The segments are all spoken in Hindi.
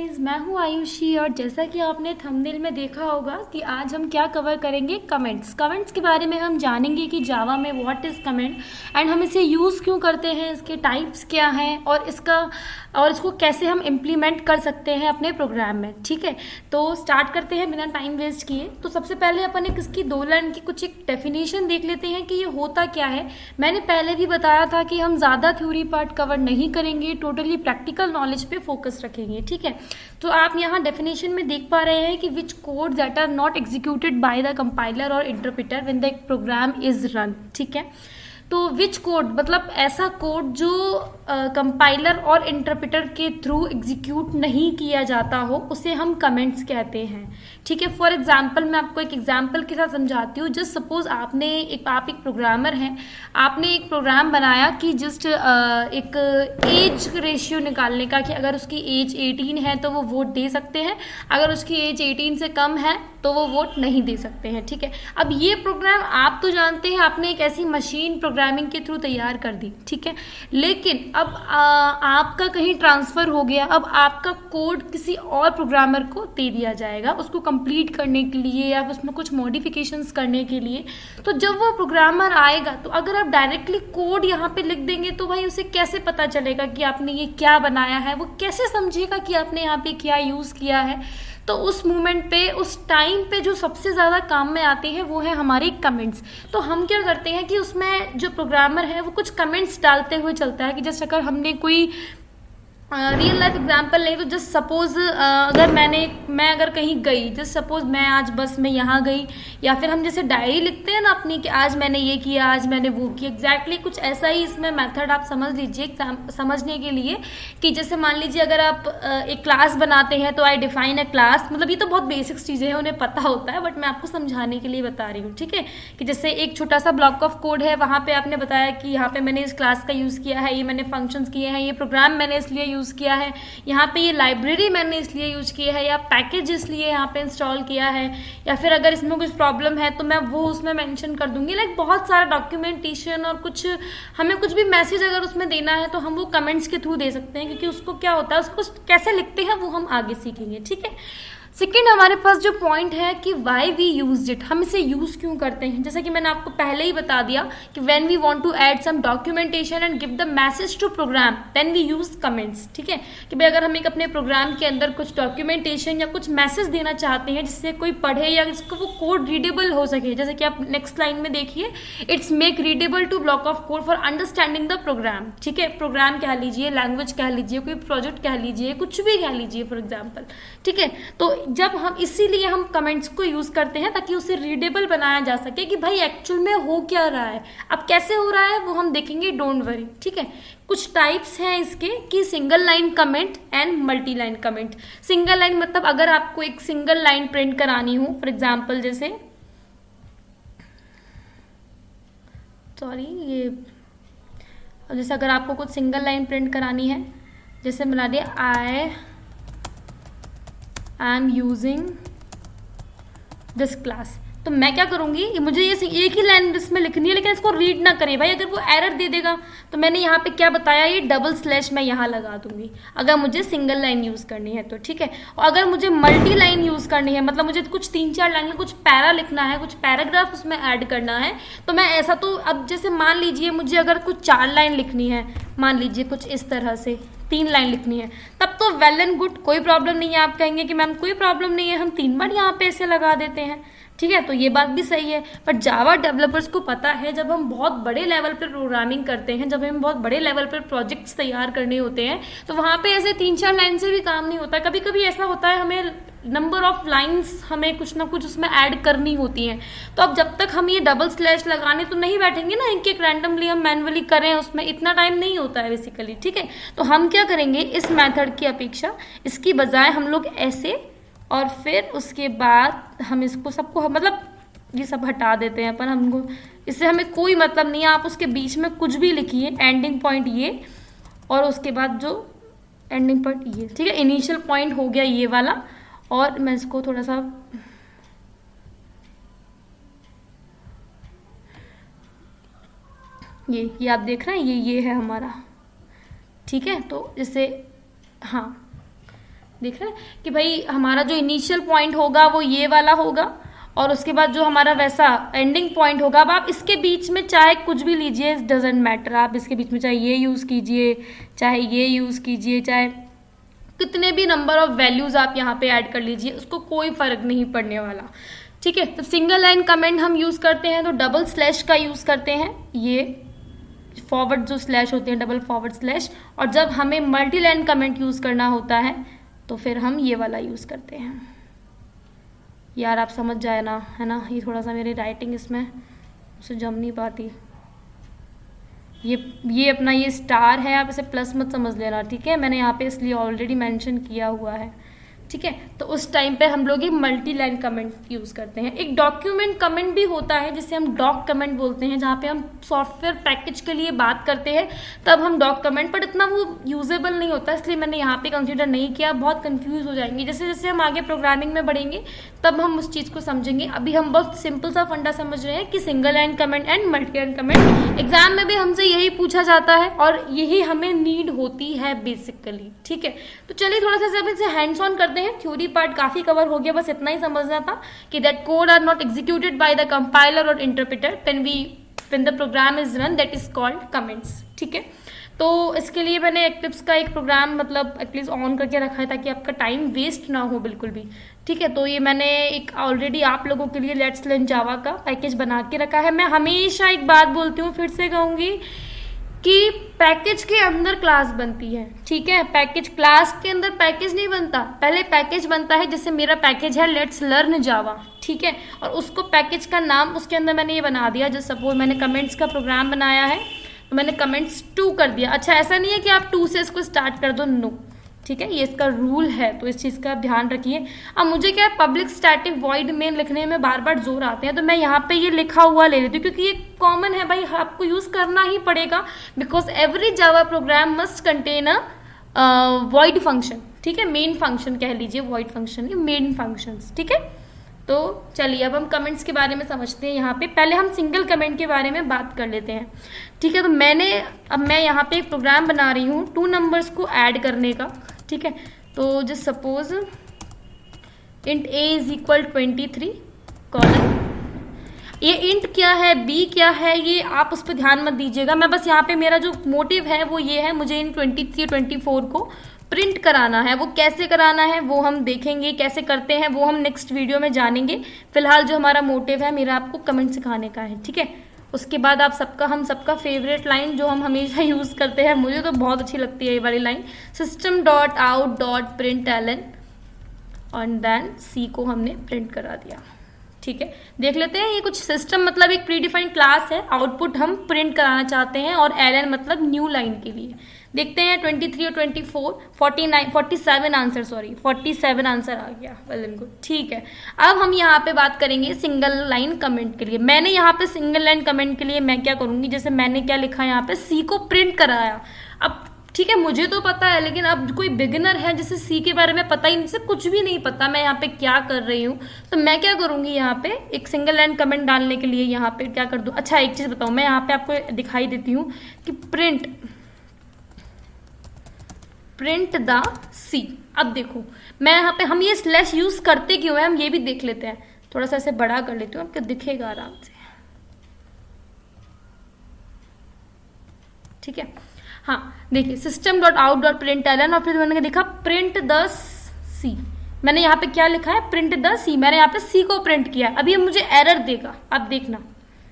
गाइस, मैं हूँ आयुषी और जैसा कि आपने थंबनेल में देखा होगा कि आज हम क्या कवर करेंगे, कमेंट्स के बारे में हम जानेंगे कि जावा में व्हाट इज़ कमेंट एंड हम इसे यूज़ क्यों करते हैं, इसके टाइप्स क्या हैं और इसको कैसे हम इम्प्लीमेंट कर सकते हैं अपने प्रोग्राम में। ठीक है, तो स्टार्ट करते हैं बिना टाइम वेस्ट किए। तो सबसे पहले अपन इसकी 2 लाइन की कुछ एक डेफिनेशन देख लेते हैं कि ये होता क्या है। मैंने पहले भी बताया था कि हम ज़्यादा थ्योरी पार्ट कवर नहीं करेंगे, टोटली प्रैक्टिकल नॉलेज पे फोकस रखेंगे। ठीक है, तो आप यहाँ डेफिनेशन में देख पा रहे हैं कि which code that are not executed by the compiler और interpreter when the program is run. ठीक है, तो विच कोड मतलब ऐसा कोड जो कंपाइलर और इंटरप्रेटर के थ्रू एग्जीक्यूट नहीं किया जाता हो, उसे हम कमेंट्स कहते हैं। ठीक है, फॉर एग्जांपल मैं आपको एक एग्जांपल के साथ समझाती हूँ। जस्ट सपोज आप एक प्रोग्रामर हैं, आपने एक प्रोग्राम बनाया कि जस्ट एक एज रेशियो निकालने का कि अगर उसकी एज 18 है तो वो वोट दे सकते हैं, अगर उसकी एज 18 से कम है तो वो वोट नहीं दे सकते हैं। ठीक है, अब ये प्रोग्राम आप तो जानते हैं आपने एक ऐसी मशीन प्रोग्रामिंग के थ्रू तैयार कर दी। ठीक है, लेकिन अब आपका कहीं ट्रांसफ़र हो गया, अब आपका कोड किसी और प्रोग्रामर को दे दिया जाएगा उसको कंप्लीट करने के लिए या उसमें कुछ मॉडिफिकेशंस करने के लिए। तो जब वो प्रोग्रामर आएगा तो अगर आप डायरेक्टली कोड यहाँ पे लिख देंगे तो भाई उसे कैसे पता चलेगा कि आपने ये क्या बनाया है, वो कैसे समझेगा कि आपने यहाँ पे क्या यूज़ किया है। तो उस मोमेंट पे, उस टाइम पे जो सबसे ज़्यादा काम में आते हैं वो है हमारे कमेंट्स। तो हम क्या करते हैं कि उसमें जो प्रोग्रामर है वो कुछ कमेंट्स डालते हुए चलता है कि जैसे अगर हमने कोई रियल लाइफ एग्जाम्पल नहीं तो जस्ट सपोज अगर मैं अगर कहीं गई, जस्ट सपोज मैं आज बस में यहाँ गई, या फिर हम जैसे डायरी लिखते हैं ना अपनी कि आज मैंने ये किया, आज मैंने वो किया, एग्जैक्टली कुछ ऐसा ही इसमें मेथड आप समझ लीजिए समझने के लिए कि जैसे मान लीजिए अगर आप एक क्लास बनाते हैं तो आई डिफाइन अ क्लास, मतलब ये तो बहुत बेसिक्स चीज़ें हैं उन्हें पता होता है, बट मैं आपको समझाने के लिए बता रही हूँ। ठीक है, कि जैसे एक छोटा सा ब्लॉक ऑफ कोड है, वहाँ पे आपने बताया कि यहाँ पे मैंने इस क्लास का यूज़ किया है, ये मैंने फंक्शंस किए हैं, ये प्रोग्राम मैंने इसलिए यूज़ किया है, यहाँ पे ये लाइब्रेरी मैंने इसलिए यूज किया है, या पैकेज इसलिए यहाँ पे इंस्टॉल किया है, या फिर अगर इसमें कुछ प्रॉब्लम है तो मैं वो उसमें मेंशन कर दूंगी। लाइक बहुत सारा डॉक्यूमेंटेशन और कुछ हमें कुछ भी मैसेज अगर उसमें देना है तो हम वो कमेंट्स के थ्रू दे सकते हैं, क्योंकि उसको क्या होता है, उसको कैसे लिखते हैं वो हम आगे सीखेंगे। ठीक है, सेकेंड हमारे पास जो पॉइंट है कि वाई वी यूज इट, हम इसे यूज क्यों करते हैं। जैसा कि मैंने आपको पहले ही बता दिया कि when we want to add some documentation and give the message to program then we use comments. ठीक है, कि भाई अगर हम एक अपने प्रोग्राम के अंदर कुछ डॉक्यूमेंटेशन या कुछ मैसेज देना चाहते हैं जिससे कोई पढ़े या जिसको वो कोड रीडेबल हो सके, जैसे कि आप नेक्स्ट लाइन में देखिए, it's make readable to block of code for understanding the program. ठीक है, प्रोग्राम कह लीजिए, लैंग्वेज कह लीजिए, कोई प्रोजेक्ट कह लीजिए, कुछ भी कह लीजिए फॉर एग्जाम्पल। ठीक है, तो जब हम इसीलिए हम कमेंट्स को यूज करते हैं ताकि उसे रीडेबल बनाया जा सके कि भाई एक्चुअल में हो क्या रहा है। अब कैसे हो रहा है वो हम देखेंगे, डोंट वरी। ठीक है, कुछ टाइप्स हैं इसके कि single line comment and multi line comment. Single line मतलब अगर आपको एक सिंगल लाइन प्रिंट करानी हो, फॉर एग्जाम्पल जैसे जैसे अगर आपको कुछ सिंगल लाइन प्रिंट करानी है, जैसे बना दिया I am using this class, तो मैं क्या करूँगी, मुझे ये एक ही लाइन इसमें लिखनी है लेकिन इसको रीड ना करें भाई, अगर वो एरर दे देगा तो मैंने यहाँ पे क्या बताया, ये डबल स्लैश मैं यहाँ लगा दूंगी अगर मुझे सिंगल लाइन यूज़ करनी है तो। ठीक है, और अगर मुझे मल्टी लाइन यूज़ करनी है, मतलब मुझे कुछ 3-4 लाइन में कुछ पैरा लिखना है, कुछ पैराग्राफ उसमें ऐड करना है, तो मैं ऐसा तो अब जैसे मान लीजिए मुझे अगर कुछ 4 लाइन लिखनी है, मान लीजिए कुछ इस तरह से 3 लाइन लिखनी है, तब तो वेल एंड गुड, कोई प्रॉब्लम नहीं है। आप कहेंगे कि मैम कोई प्रॉब्लम नहीं है, हम 3 बार यहाँ पे ऐसे लगा देते हैं। ठीक है, तो ये बात भी सही है, बट जावा डेवलपर्स को पता है जब हम बहुत बड़े लेवल पर प्रोग्रामिंग करते हैं, जब हम बहुत बड़े लेवल पर प्रोजेक्ट्स तैयार करने होते हैं, तो वहाँ पे ऐसे 3-4 लाइन से भी काम नहीं होता। कभी कभी ऐसा होता है हमें नंबर ऑफ लाइंस हमें कुछ ना कुछ उसमें ऐड करनी होती हैं, तो अब जब तक हम ये डबल स्लैश लगाने तो नहीं बैठेंगे ना, एक एक रैंडमली हम मैनुअली करें, उसमें इतना टाइम नहीं होता है बेसिकली। ठीक है, तो हम क्या करेंगे, इस मेथड की अपेक्षा इसकी बजाय हम लोग ऐसे, और फिर उसके बाद हम इसको सबको मतलब ये सब हटा देते हैं, पर हमको इससे हमें कोई मतलब नहीं है। आप उसके बीच में कुछ भी लिखिए, एंडिंग पॉइंट ये, और उसके बाद जो एंडिंग पॉइंट ये। ठीक है, इनिशियल पॉइंट हो गया ये वाला, और मैं इसको थोड़ा सा ये आप देख रहे हैं, ये है हमारा। ठीक है, तो जैसे हाँ देख रहे हैं कि भाई हमारा जो इनिशियल पॉइंट होगा वो ये वाला होगा और उसके बाद जो हमारा वैसा एंडिंग पॉइंट होगा। अब आप इसके बीच में चाहे कुछ भी लीजिए, इट डजेंट मैटर, आप इसके बीच में चाहे ये यूज़ कीजिए, चाहे ये यूज़ कीजिए, चाहे कितने भी नंबर ऑफ वैल्यूज़ आप यहाँ पे ऐड कर लीजिए, उसको कोई फ़र्क नहीं पड़ने वाला। ठीक है, तो सिंगल लाइन कमेंट हम यूज़ करते हैं तो डबल स्लैश का यूज़ करते हैं, ये फॉरवर्ड जो स्लैश होते हैं डबल फॉरवर्ड स्लैश, और जब हमें मल्टी लाइन कमेंट यूज़ करना होता है तो फिर हम ये वाला यूज़ करते हैं। यार आप समझ जाए ना, है ना, ये थोड़ा सा मेरी राइटिंग इसमें उसे जम नहीं पाती। ये अपना ये स्टार है, आप इसे प्लस मत समझ लेना, ठीक है, मैंने यहाँ पे इसलिए ऑलरेडी मेंशन किया हुआ है। ठीक है, तो उस टाइम पे हम लोग ये मल्टी लाइन कमेंट यूज़ करते हैं। एक डॉक्यूमेंट कमेंट भी होता है जिसे हम डॉक कमेंट बोलते हैं, जहाँ पे हम सॉफ्टवेयर पैकेज के लिए बात करते हैं तब हम डॉक कमेंट, पर इतना वो यूजेबल नहीं होता, इसलिए मैंने यहाँ पे कंसीडर नहीं किया, बहुत कंफ्यूज हो जाएंगे। जैसे जैसे हम आगे प्रोग्रामिंग में बढ़ेंगे तब हम उस चीज़ को समझेंगे। अभी हम बहुत सिंपल सा फंडा समझ रहे हैं कि single line comment and multi line comment exam में भी हमसे यही पूछा जाता है और यही हमें नीड होती है बेसिकली। ठीक है, तो चलिए थोड़ा सा इसे हैंड्स ऑन करते हैं। थ्योरी पार्ट काफी कवर हो गया, बस इतना ही समझना था कि that code are not executed by the compiler और interpreter when the program is run, that is called comments. ठीक है, तो इसके लिए मैंने एक्लिप्स का एक प्रोग्राम मतलब एटलीस्ट ऑन करके रखा है ताकि आपका टाइम वेस्ट ना हो बिल्कुल भी। ठीक है, तो ये मैंने एक ऑलरेडी आप लोगों के लिए लेट्स लर्न जावा का पैकेज बना के रखा है। मैं हमेशा एक बात बोलती हूँ, फिर से कहूँगी कि पैकेज के अंदर क्लास बनती है। ठीक है, पैकेज क्लास के अंदर पैकेज नहीं बनता, पहले पैकेज बनता है। जैसे मेरा पैकेज है लेट्स लर्न जावा, ठीक है, और उसको पैकेज का नाम उसके अंदर मैंने ये बना दिया। जैसे सपोज मैंने कमेंट्स का प्रोग्राम बनाया है तो मैंने कमेंट्स 2 कर दिया। अच्छा, ऐसा नहीं है कि आप 2 से इसको स्टार्ट कर दो, नो, ठीक है, ये इसका रूल है, तो इस चीज़ का आप ध्यान रखिए। अब मुझे क्या है, पब्लिक स्टैटिक वॉइड मेन लिखने में बार बार जोर आते हैं, तो मैं यहाँ पे ये लिखा हुआ ले लेती हूँ क्योंकि ये कॉमन है भाई, आपको यूज़ करना ही पड़ेगा, because every Java program must contain a void function. ठीक है, मेन फंक्शन कह लीजिए, वॉइड फंक्शन नहीं, मेन फंक्शंस। ठीक है, तो चलिए अब हम कमेंट्स के बारे में समझते हैं। यहाँ पे पहले हम सिंगल कमेंट के बारे में बात कर लेते हैं। ठीक है, तो मैं यहाँ पे एक प्रोग्राम बना रही हूँ 2 नंबर्स को ऐड करने का। ठीक है, तो just suppose int a is equal 23 colon, ये इंट क्या है, b क्या है, ये आप उस पर ध्यान मत दीजिएगा। मैं बस यहाँ पे मेरा जो मोटिव है वो ये है, मुझे इन 23 24 को प्रिंट कराना है। वो कैसे कराना है वो हम देखेंगे, कैसे करते हैं वो हम नेक्स्ट वीडियो में जानेंगे। फिलहाल जो हमारा मोटिव है मेरा आपको कमेंट सिखाने का है। ठीक है, उसके बाद आप हम सबका फेवरेट लाइन जो हम हमेशा यूज़ करते हैं, मुझे तो बहुत अच्छी लगती है ये वाली लाइन, system.out.println और देन सी को हमने प्रिंट करा दिया। ठीक है, देख लेते हैं। ये कुछ सिस्टम मतलब एक प्रीडिफाइंड क्लास है, आउटपुट हम प्रिंट कराना चाहते हैं, और एलएन मतलब न्यू लाइन के लिए। देखते हैं 23 और 24 47 आंसर, सॉरी 47 आंसर आ गया, वेल एंड गुड। ठीक है, अब हम यहाँ पे बात करेंगे सिंगल लाइन कमेंट के लिए। मैंने यहाँ पे सिंगल लाइन कमेंट के लिए मैं क्या करूँगी, जैसे मैंने क्या लिखा यहाँ पे, सी को प्रिंट कराया। अब ठीक है, मुझे तो पता है, लेकिन अब कोई बिगिनर है जिसे सी के बारे में पता ही नहीं, जिसे कुछ भी नहीं पता मैं यहाँ पे क्या कर रही हूँ, तो मैं क्या करूँगी यहाँ पे एक सिंगल लाइन कमेंट डालने के लिए यहाँ पे क्या कर दूँ। अच्छा, एक चीज़ बताऊँ, मैं यहाँ पे आपको दिखाई देती हूँ कि प्रिंट द सी। अब देखो मैं यहाँ पे, हम ये स्लैश यूज करते क्यों है हम ये भी देख लेते हैं। थोड़ा सा ऐसे बड़ा कर लेती हूँ, आपको दिखेगा आराम से। ठीक है, हाँ देखिए, system.out.println और फिर मैंने लिखा प्रिंट द सी। मैंने यहाँ पे क्या लिखा है, प्रिंट द सी, मैंने यहाँ पे सी को प्रिंट किया। अभी ये मुझे एरर देगा, अब देखना,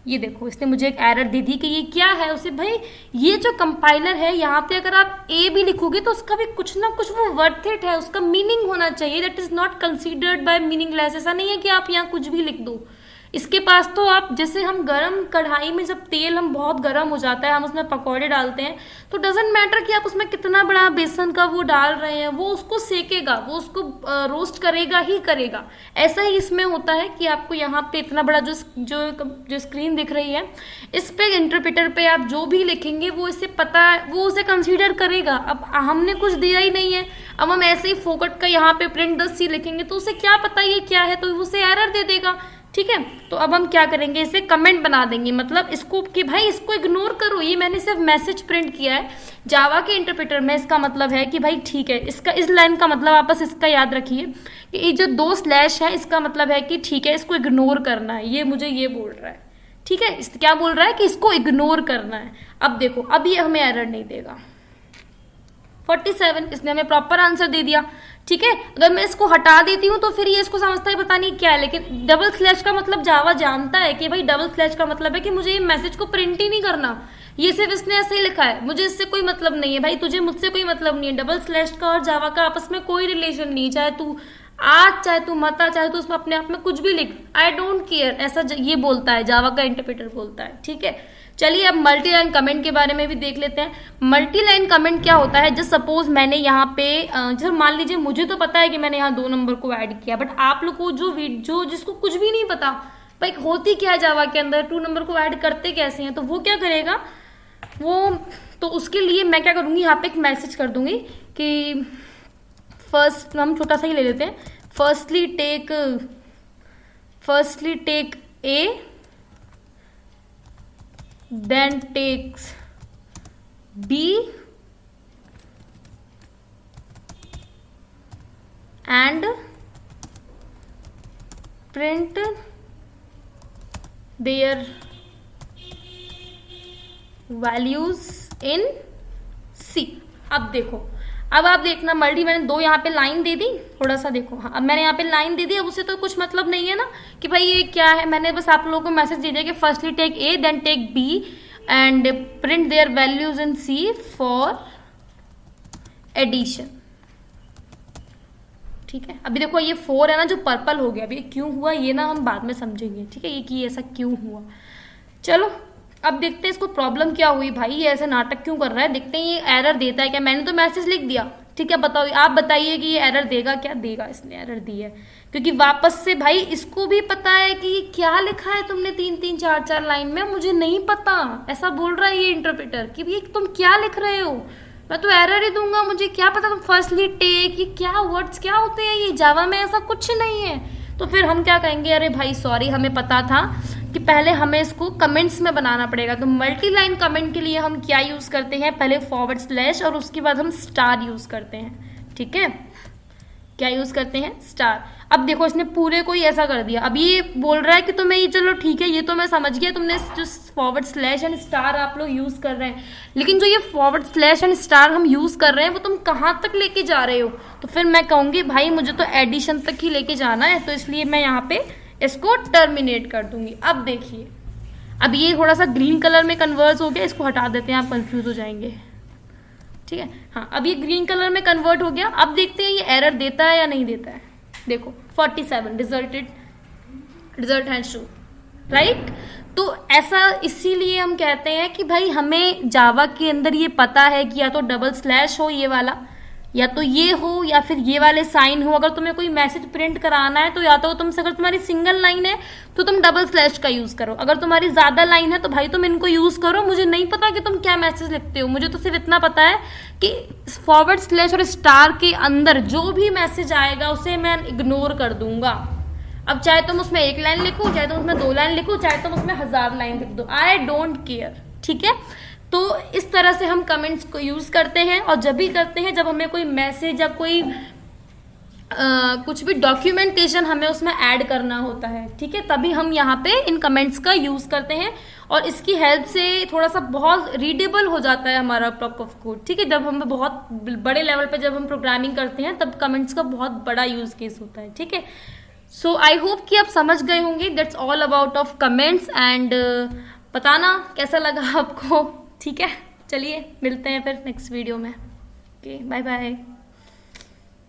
ये देखो इसने मुझे एक एरर दे दी कि ये क्या है। उसे भाई ये जो कंपाइलर है यहाँ पे अगर आप ए भी लिखोगे तो उसका भी कुछ ना कुछ वो वर्थ इट है, उसका मीनिंग होना चाहिए, that is not considered bye meaningless. ऐसा नहीं है कि आप यहाँ कुछ भी लिख दो। इसके पास तो आप, जैसे हम गरम कढ़ाई में जब तेल हम बहुत गर्म हो जाता है, हम उसमें पकौड़े डालते हैं, तो डजेंट मैटर कि आप उसमें कितना बड़ा बेसन का वो डाल रहे हैं, वो उसको सेकेगा, वो उसको रोस्ट करेगा ही करेगा। ऐसा ही इसमें होता है कि आपको यहाँ पे इतना बड़ा जो स्क्रीन दिख रही है, इस पे इंटरप्रेटर पे आप जो भी लिखेंगे वो इसे पता, वो उसे कंसीडर करेगा। अब हमने कुछ दिया ही नहीं है, अब हम ऐसे ही फोकट का यहाँ पे प्रिंट द सी लिखेंगे तो उसे क्या पता ये क्या है, तो उसे एरर दे देगा। ठीक है। तो अब हम क्या करेंगे, इसे कमेंट बना देंगे, मतलब इसको कि भाई इसको इग्नोर करो, ये मैंने सिर्फ मैसेज प्रिंट किया है। जावा के इंटरप्रेटर में इसका मतलब है कि भाई ठीक है, इसका इस लाइन का मतलब आप बस इसका याद रखिए कि ये जो 2 स्लैश है इसका मतलब है कि ठीक है इसको इग्नोर करना है, ये मुझे ये बोल रहा है। ठीक है, क्या बोल रहा है कि इसको इग्नोर करना है। अब देखो, अब ये हमें एरर नहीं देगा। 47, इसने हमें प्रॉपर आंसर दे दिया। ठीक है, अगर मैं इसको हटा देती हूँ तो फिर ये इसको समझता है पता नहीं क्या है, लेकिन डबल स्लैश का मतलब जावा जानता है कि भाई डबल स्लैश का मतलब है कि मुझे ये मैसेज को प्रिंट ही नहीं करना, ये सिर्फ इसने ऐसे ही लिखा है, मुझे इससे कोई मतलब नहीं है। भाई तुझे मुझसे कोई मतलब नहीं है, डबल स्लैश का और जावा का आपस में कोई रिलेशन नहीं, चाहे तू आज चाहे तू मत आ, चाहे तू उसमें अपने आप में कुछ भी लिख, आई डोंट केयर, ऐसा ये बोलता है, जावा का इंटरप्रेटर बोलता है। ठीक है, चलिए अब मल्टी लाइन कमेंट के बारे में भी देख लेते हैं। मल्टी लाइन कमेंट क्या होता है, जस्ट सपोज मैंने यहाँ पे जैसे मान लीजिए मुझे तो पता है कि मैंने यहाँ 2 नंबर को ऐड किया, बट आप लोग को जो जिसको कुछ भी नहीं पता भाई होती क्या है जावा के अंदर, 2 नंबर को ऐड करते कैसे हैं, तो वो क्या करेगा, वो तो उसके लिए मैं क्या करूँगी, यहाँ पे एक मैसेज कर दूंगी कि फर्स्ट, हम छोटा सा ही ले लेते हैं, firstly take A then takes B and print their values in C। अब देखो, अब आप देखना मल्टी, मैंने 2 यहाँ पे लाइन दे दी, थोड़ा सा देखो, हाँ अब मैंने यहाँ पे लाइन दे दी, अब उससे तो कुछ मतलब नहीं है ना कि भाई ये क्या है, मैंने बस आप लोगों को मैसेज दे दिया कि firstly take A then take B and print their values in C for addition. ठीक है, अभी देखो ये 4 है ना जो पर्पल हो गया, अभी क्यों हुआ ये ना हम बाद में समझेंगे। ठीक है, ये कि ऐसा क्यों हुआ। चलो अब देखते हैं इसको प्रॉब्लम क्या हुई, भाई ये ऐसे नाटक क्यों कर रहा है, देखते हैं ये एरर देता है क्या। मैंने तो मैसेज लिख दिया, ठीक है, बताओ आप बताइए कि ये एरर देगा क्या, देगा, इसने एरर दी है क्योंकि वापस से भाई इसको भी पता है कि ये क्या लिखा है तुमने 3-3 4-4 लाइन में, मुझे नहीं पता, ऐसा बोल रहा है ये इंटरप्रेटर कि भाई तुम क्या लिख रहे हो, मैं तो एरर ही दूंगा, मुझे क्या पता तुम फर्स्टली टेक, ये क्या वर्ड्स क्या होते हैं, ये जावा में ऐसा कुछ नहीं है। तो फिर हम क्या कहेंगे, अरे भाई सॉरी, हमें पता था कि पहले हमें इसको कमेंट्स में बनाना पड़ेगा। तो मल्टी लाइन कमेंट के लिए हम क्या यूज करते हैं, पहले फॉरवर्ड स्लैश और उसके बाद हम स्टार यूज करते हैं। ठीक है, क्या यूज करते हैं, स्टार। अब देखो इसने पूरे को ही ऐसा कर दिया, अब ये बोल रहा है कि तुम्हें ये, चलो ठीक है ये तो मैं समझ गया, तुमने जो फॉरवर्ड स्लैश एंड स्टार आप लोग यूज कर रहे हैं, लेकिन जो ये फॉरवर्ड स्लैश एंड स्टार हम यूज कर रहे हैं वो तुम कहाँ तक लेके जा रहे हो। तो फिर मैं कहूंगी भाई मुझे तो एडिशन तक ही लेके जाना है, तो इसलिए मैं यहाँ पे इसको टर्मिनेट कर दूंगी। अब देखिए, अब ये थोड़ा सा ग्रीन कलर में कन्वर्ट हो गया, इसको हटा देते हैं, आप कंफ्यूज हो जाएंगे। ठीक है, हाँ अब ये ग्रीन कलर में कन्वर्ट हो गया। अब देखते हैं ये एरर देता है या नहीं देता है। देखो 47 रिजल्ट हैज शो, राइट। तो ऐसा इसीलिए हम कहते हैं कि भाई हमें जावा के अंदर ये पता है कि या तो डबल स्लैश हो ये वाला, या तो ये हो, या फिर ये वाले साइन हो। अगर तुम्हें कोई मैसेज प्रिंट कराना है तो या तो तुमसे, अगर तुम्हारी सिंगल लाइन है तो तुम डबल स्लैश का यूज करो, अगर तुम्हारी ज्यादा लाइन है तो भाई तुम इनको यूज करो। मुझे नहीं पता कि तुम क्या मैसेज लिखते हो, मुझे तो सिर्फ इतना पता है कि फॉरवर्ड स्लैश और स्टार के अंदर जो भी मैसेज आएगा उसे मैं इग्नोर कर दूंगा। अब चाहे तुम उसमें 1 लाइन लिखो, चाहे तुम उसमें 2 लाइन लिखो, चाहे तुम उसमें 1000 लाइन लिख दो, आई डोंट केयर। ठीक है, तो इस तरह से हम कमेंट्स को यूज करते हैं, और जब भी करते हैं जब हमें कोई मैसेज या कोई कुछ भी डॉक्यूमेंटेशन हमें उसमें ऐड करना होता है। ठीक है, तभी हम यहाँ पे इन कमेंट्स का यूज करते हैं, और इसकी हेल्प से थोड़ा सा बहुत रीडेबल हो जाता है हमारा ब्लॉक ऑफ कोड। ठीक है, जब हम बहुत बड़े लेवल पे जब हम प्रोग्रामिंग करते हैं तब कमेंट्स का बहुत बड़ा यूज केस होता है। ठीक है, सो आई होप कि आप समझ गए होंगे। That's all about of comments, and बताना कैसा लगा आपको। ठीक है, चलिए मिलते हैं फिर नेक्स्ट वीडियो में। Okay, bye bye.